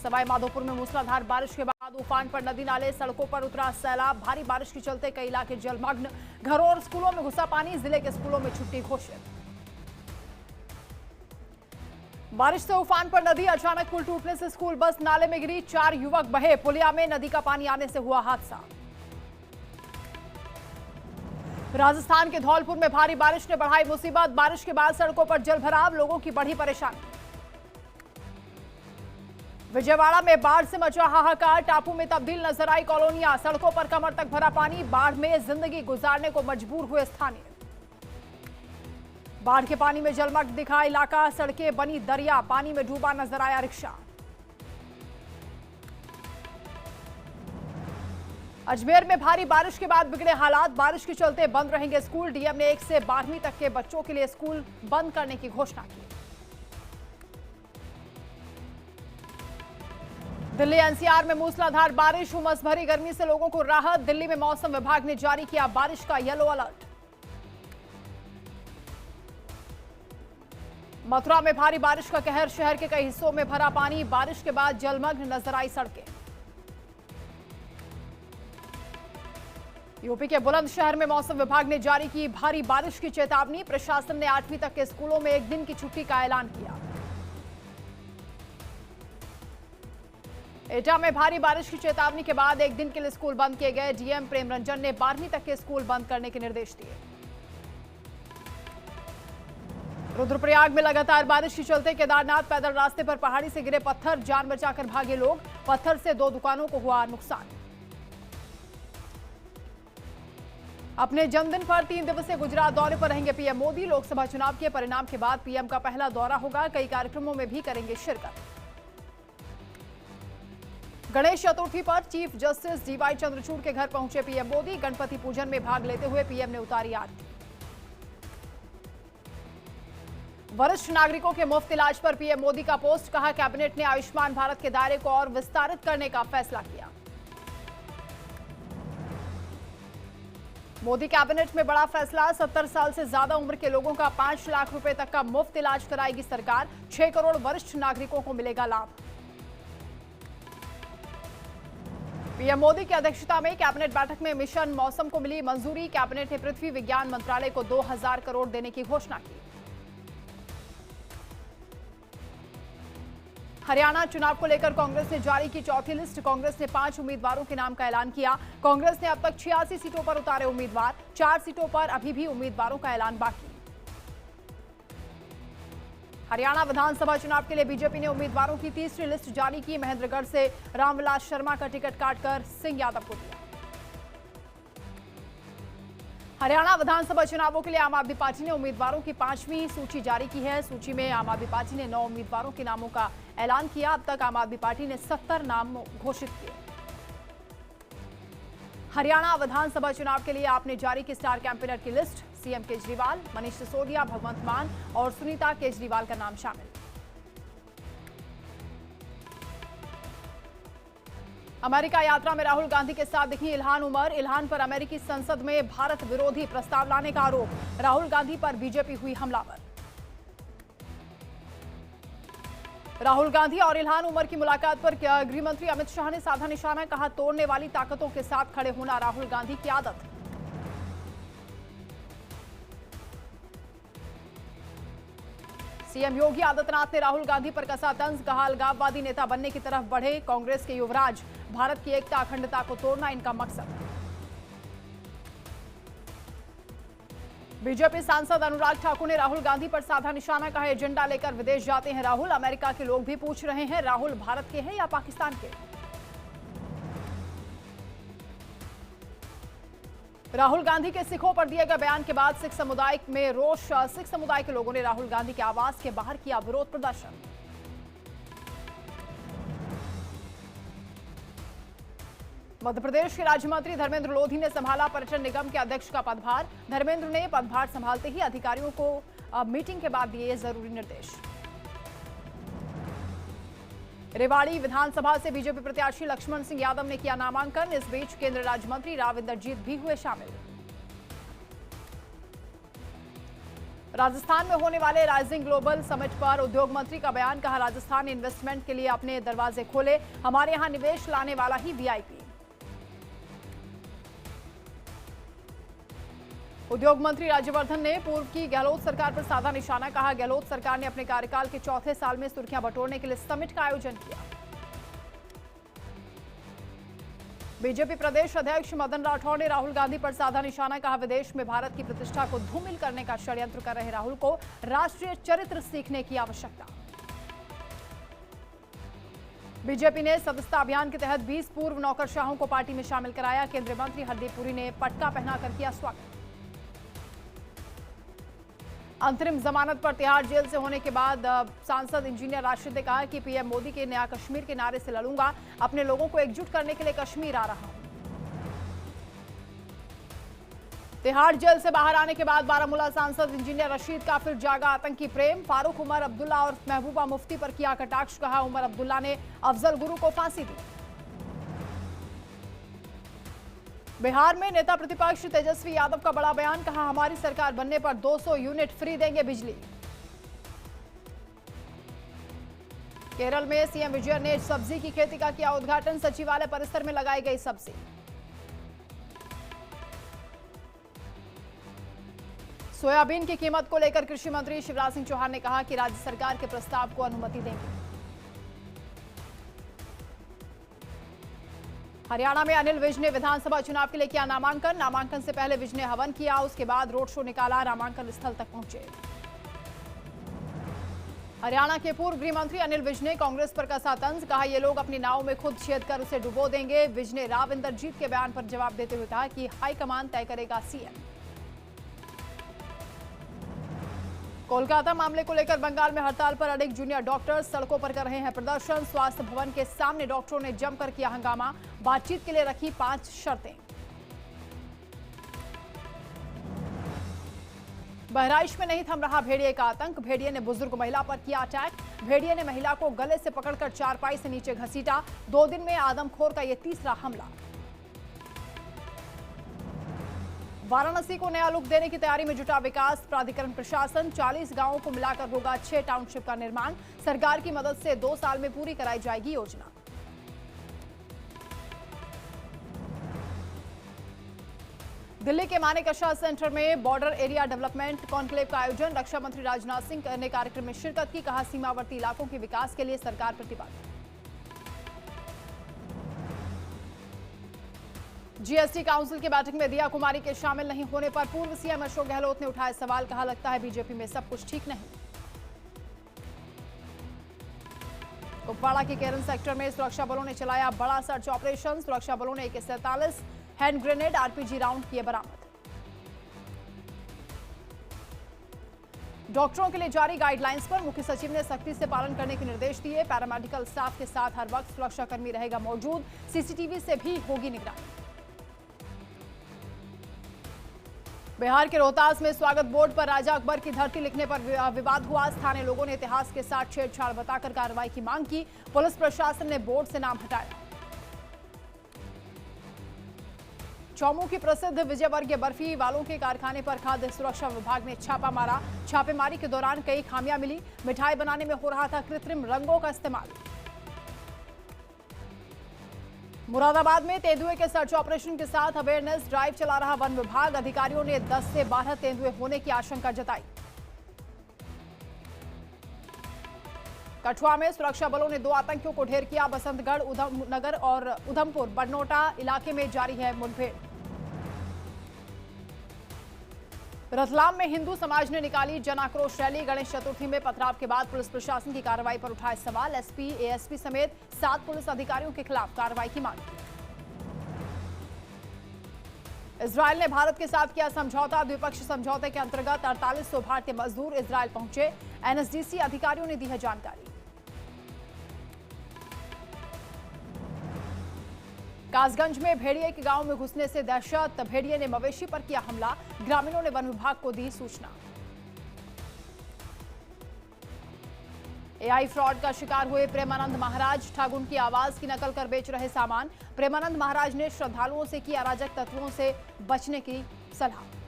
सवाई माधोपुर में मूसलाधार बारिश के बाद उफान पर नदी नाले, सड़कों पर उतरा सैलाब। भारी बारिश के चलते कई इलाके जलमग्न, घरों और स्कूलों में घुसा पानी। जिले के स्कूलों में छुट्टी घोषित। बारिश से उफान पर नदी, अचानक पुल टूटने से स्कूल बस नाले में गिरी, 4 युवक बहे। पुलिया में नदी का पानी आने से हुआ हादसा। राजस्थान के धौलपुर में भारी बारिश ने बढ़ाई मुसीबत। बारिश के बाद सड़कों पर जलभराव, लोगों की बढ़ी परेशानी। विजयवाड़ा में बाढ़ से मचा हाहाकार, टापू में तब्दील नजर आई कॉलोनियां। सड़कों पर कमर तक भरा पानी, बाढ़ में जिंदगी गुजारने को मजबूर हुए स्थानीय। बाढ़ के पानी में जलमग्न दिखा इलाका, सड़कें बनी दरिया, पानी में डूबा नजर आया रिक्शा। अजमेर में भारी बारिश के बाद बिगड़े हालात, बारिश के चलते बंद रहेंगे स्कूल। डीएम ने 1 से 12वीं तक के बच्चों के लिए स्कूल बंद करने की घोषणा की। दिल्ली एनसीआर में मूसलाधार बारिश, उमस भरी गर्मी से लोगों को राहत। दिल्ली में मौसम विभाग ने जारी किया बारिश का येलो अलर्ट। मथुरा में भारी बारिश का कहर, शहर के कई हिस्सों में भरा पानी। बारिश के बाद जलमग्न नजर आई सड़कें। यूपी के बुलंदशहर में मौसम विभाग ने जारी की भारी बारिश की चेतावनी। प्रशासन ने 8वीं तक के स्कूलों में 1 दिन की छुट्टी का ऐलान किया। एटा में भारी बारिश की चेतावनी के बाद 1 दिन के लिए स्कूल बंद किए गए। डीएम प्रेम रंजन ने 12वीं तक के स्कूल बंद करने के निर्देश दिए। रुद्रप्रयाग में लगातार बारिश के चलते केदारनाथ पैदल रास्ते पर पहाड़ी से गिरे पत्थर, जान बचाकर भागे लोग। पत्थर से 2 दुकानों को हुआ नुकसान। अपने जन्मदिन पर 3 दिवसीय गुजरात दौरे पर रहेंगे पीएम मोदी। लोकसभा चुनाव के परिणाम के बाद पीएम का पहला दौरा होगा। कई कार्यक्रमों में भी करेंगे शिरकत। गणेश चतुर्थी पर चीफ जस्टिस डीवाई चंद्रचूड़ के घर पहुंचे पीएम मोदी। गणपति पूजन में भाग लेते हुए पीएम ने उतारी आरती। वरिष्ठ नागरिकों के मुफ्त इलाज पर पीएम मोदी का पोस्ट, कहा कैबिनेट ने आयुष्मान भारत के दायरे को और विस्तारित करने का फैसला किया। मोदी कैबिनेट में बड़ा फैसला, 70 साल से ज्यादा उम्र के लोगों का 5 लाख रुपए तक का मुफ्त इलाज कराएगी सरकार। 6 करोड़ वरिष्ठ नागरिकों को मिलेगा लाभ। पीएम मोदी की अध्यक्षता में कैबिनेट बैठक में मिशन मौसम को मिली मंजूरी। कैबिनेट ने पृथ्वी विज्ञान मंत्रालय को 2000 करोड़ देने की घोषणा की। हरियाणा चुनाव को लेकर कांग्रेस ने जारी की चौथी लिस्ट। कांग्रेस ने 5 उम्मीदवारों के नाम का ऐलान किया। कांग्रेस ने अब तक 86 सीटों पर उतारे उम्मीदवार। 4 सीटों पर अभी भी उम्मीदवारों का ऐलान बाकी। हरियाणा विधानसभा चुनाव के लिए बीजेपी ने उम्मीदवारों की तीसरी लिस्ट जारी की। महेंद्रगढ़ से रामविलास शर्मा का टिकट काटकर सिंह यादव को दिया। हरियाणा विधानसभा चुनावों के लिए आम आदमी पार्टी ने उम्मीदवारों की 5वीं सूची जारी की है। सूची में आम आदमी पार्टी ने 9 उम्मीदवारों के नामों का ऐलान किया। अब तक आम आदमी पार्टी ने 70 नाम घोषित किए। हरियाणा विधानसभा चुनाव के लिए आपने जारी की स्टार कैंपेनर की लिस्ट। सीएम केजरीवाल, मनीष सिसोदिया, भगवंत मान और सुनीता केजरीवाल का नाम शामिल। अमेरिका यात्रा में राहुल गांधी के साथ दिखी इल्हान उमर। इल्हान पर अमेरिकी संसद में भारत विरोधी प्रस्ताव लाने का आरोप। राहुल गांधी पर बीजेपी हुई हमलावर। राहुल गांधी और इल्हान उमर की मुलाकात पर गृह मंत्री अमित शाह ने साधा निशाना, कहा तोड़ने वाली ताकतों के साथ खड़े होना राहुल गांधी की आदत। सीएम योगी आदित्यनाथ ने राहुल गांधी पर कसा तंज, कहा अलगाववादी नेता बनने की तरफ बढ़े कांग्रेस के युवराज। भारत की एकता अखंडता को तोड़ना इनका मकसद। बीजेपी सांसद अनुराग ठाकुर ने राहुल गांधी पर साधा निशाना, कहा एजेंडा लेकर विदेश जाते हैं राहुल। अमेरिका के लोग भी पूछ रहे हैं राहुल भारत के हैं या पाकिस्तान के। राहुल गांधी के सिखों पर दिए गए बयान के बाद सिख समुदाय में रोष। सिख समुदाय के लोगों ने राहुल गांधी के आवास के बाहर किया विरोध प्रदर्शन। मध्य प्रदेश के राज्य मंत्री धर्मेंद्र लोधी ने संभाला पर्यटन निगम के अध्यक्ष का पदभार। धर्मेंद्र ने पदभार संभालते ही अधिकारियों को मीटिंग के बाद दिए जरूरी निर्देश। रेवाड़ी विधानसभा से बीजेपी प्रत्याशी लक्ष्मण सिंह यादव ने किया नामांकन। इस बीच केंद्रीय राज्य मंत्री राव इंदरजीत भी हुए शामिल। राजस्थान में होने वाले राइजिंग ग्लोबल समिट पर उद्योग मंत्री का बयान, कहा राजस्थान इन्वेस्टमेंट के लिए अपने दरवाजे खोले, हमारे यहां निवेश लाने वाला ही वीआईपी। उद्योग मंत्री राज्यवर्धन ने पूर्व की गहलोत सरकार पर साधा निशाना, कहा गहलोत सरकार ने अपने कार्यकाल के चौथे साल में सुर्खियां बटोरने के लिए समिट का आयोजन किया। बीजेपी प्रदेश अध्यक्ष मदन राठौड़ ने राहुल गांधी पर साधा निशाना, कहा विदेश में भारत की प्रतिष्ठा को धूमिल करने का षड्यंत्र कर रहे राहुल को राष्ट्रीय चरित्र सीखने की आवश्यकता। बीजेपी ने सदस्यता अभियान के तहत 20 पूर्व नौकरशाहों को पार्टी में शामिल कराया, केंद्रीय मंत्री हरदीप पुरी ने पटका पहनाकर किया स्वागत। अंतरिम जमानत पर तिहाड़ जेल से होने के बाद सांसद इंजीनियर राशिद ने कहा कि पीएम मोदी के नया कश्मीर के नारे से लड़ूंगा, अपने लोगों को एकजुट करने के लिए कश्मीर आ रहा हूं। तिहाड़ जेल से बाहर आने के बाद बारामूला सांसद इंजीनियर रशीद का फिर जागा आतंकी प्रेम, फारूक उमर अब्दुल्ला और महबूबा मुफ्ती पर किया कटाक्ष, कहा उमर अब्दुल्ला ने अफजल गुरु को फांसी दी। बिहार में नेता प्रतिपक्ष तेजस्वी यादव का बड़ा बयान, कहा हमारी सरकार बनने पर 200 यूनिट फ्री देंगे बिजली। केरल में सीएम विजयन ने सब्जी की खेती का किया उद्घाटन, सचिवालय परिसर में लगाई गई सब्जी। सोयाबीन की कीमत को लेकर कृषि मंत्री शिवराज सिंह चौहान ने कहा कि राज्य सरकार के प्रस्ताव को अनुमति देंगे। हरियाणा में अनिल विज ने विधानसभा चुनाव के लिए किया नामांकन, नामांकन से पहले विज ने हवन किया, उसके बाद रोड शो निकाला, नामांकन स्थल तक पहुंचे। हरियाणा के पूर्व गृह मंत्री अनिल विज ने कांग्रेस पर कसा तंज, कहा ये लोग अपनी नाव में खुद छेद कर उसे डुबो देंगे। विज ने राव इंदरजीत के बयान पर जवाब देते हुए कहा कि हाईकमान तय करेगा सीएम। कोलकाता मामले को लेकर बंगाल में हड़ताल पर अनेक जूनियर डॉक्टर्स सड़कों पर कर रहे हैं प्रदर्शन, स्वास्थ्य भवन के सामने डॉक्टरों ने जमकर किया हंगामा, बातचीत के लिए रखी 5 शर्तें। बहराइच में नहीं थम रहा भेड़िए का आतंक, भेड़िए ने बुजुर्ग महिला पर किया अटैक, भेड़िए ने महिला को गले से पकड़कर चारपाई से नीचे घसीटा, 2 दिन में आदमखोर का यह तीसरा हमला। वाराणसी को नया लुक देने की तैयारी में जुटा विकास प्राधिकरण प्रशासन, 40 गांवों को मिलाकर होगा 6 टाउनशिप का निर्माण, सरकार की मदद से 2 साल में पूरी कराई जाएगी योजना। दिल्ली के मानेकशा सेंटर में बॉर्डर एरिया डेवलपमेंट कॉन्क्लेव का आयोजन, रक्षा मंत्री राजनाथ सिंह ने कार्यक्रम में शिरकत की, कहा सीमावर्ती इलाकों के विकास के लिए सरकार प्रतिबद्ध। जीएसटी काउंसिल की बैठक में दिया कुमारी के शामिल नहीं होने पर पूर्व सीएम अशोक गहलोत ने उठाए सवाल, कहा लगता है बीजेपी में सब कुछ ठीक नहीं। कुपवाड़ा के केरन सेक्टर में सुरक्षा बलों ने चलाया बड़ा सर्च ऑपरेशन, सुरक्षा बलों ने AK-47 hand grenade RPG round किए बरामद। डॉक्टरों के लिए जारी गाइडलाइंस पर मुख्य सचिव ने सख्ती से पालन करने के निर्देश दिए, पैरामेडिकल स्टाफ के साथ हर वक्त सुरक्षाकर्मी रहेगा मौजूद, CCTV से भी होगी निगरानी। बिहार के रोहतास में स्वागत बोर्ड पर राजा अकबर की धरती लिखने पर विवाद हुआ, स्थानीय लोगों ने इतिहास के साथ छेड़छाड़ बताकर कार्रवाई की मांग की, पुलिस प्रशासन ने बोर्ड से नाम हटाया। चौमू की प्रसिद्ध विजयवर्गीय बर्फी वालों के कारखाने पर खाद्य सुरक्षा विभाग ने छापा मारा, छापेमारी के दौरान कई खामियां मिली, मिठाई बनाने में हो रहा था कृत्रिम रंगों का इस्तेमाल। मुरादाबाद में तेंदुए के सर्च ऑपरेशन के साथ अवेयरनेस ड्राइव चला रहा वन विभाग, अधिकारियों ने 10 से 12 तेंदुए होने की आशंका जताई। कठुआ में सुरक्षा बलों ने 2 आतंकियों को ढेर किया, बसंतगढ़ उधमनगर और उधमपुर बड़नोटा इलाके में जारी है मुठभेड़। रतलाम में हिंदू समाज ने निकाली जन आक्रोश रैली, गणेश चतुर्थी में पथराव के बाद पुलिस प्रशासन की कार्रवाई पर उठाए सवाल, SP ASP समेत 7 पुलिस अधिकारियों के खिलाफ कार्रवाई की मांग की। इजरायल ने भारत के साथ किया समझौता, द्विपक्षीय समझौते के अंतर्गत 4800 भारतीय मजदूर इजरायल पहुंचे, NSDC अधिकारियों ने दी है जानकारी। कासगंज में भेड़िए के गांव में घुसने से दहशत, भेड़िए ने मवेशी पर किया हमला, ग्रामीणों ने वन विभाग को दी सूचना। AI फ्रॉड का शिकार हुए प्रेमानंद महाराज, ठगुन की आवाज की नकल कर बेच रहे सामान, प्रेमानंद महाराज ने श्रद्धालुओं से की अराजक तत्वों से बचने की सलाह।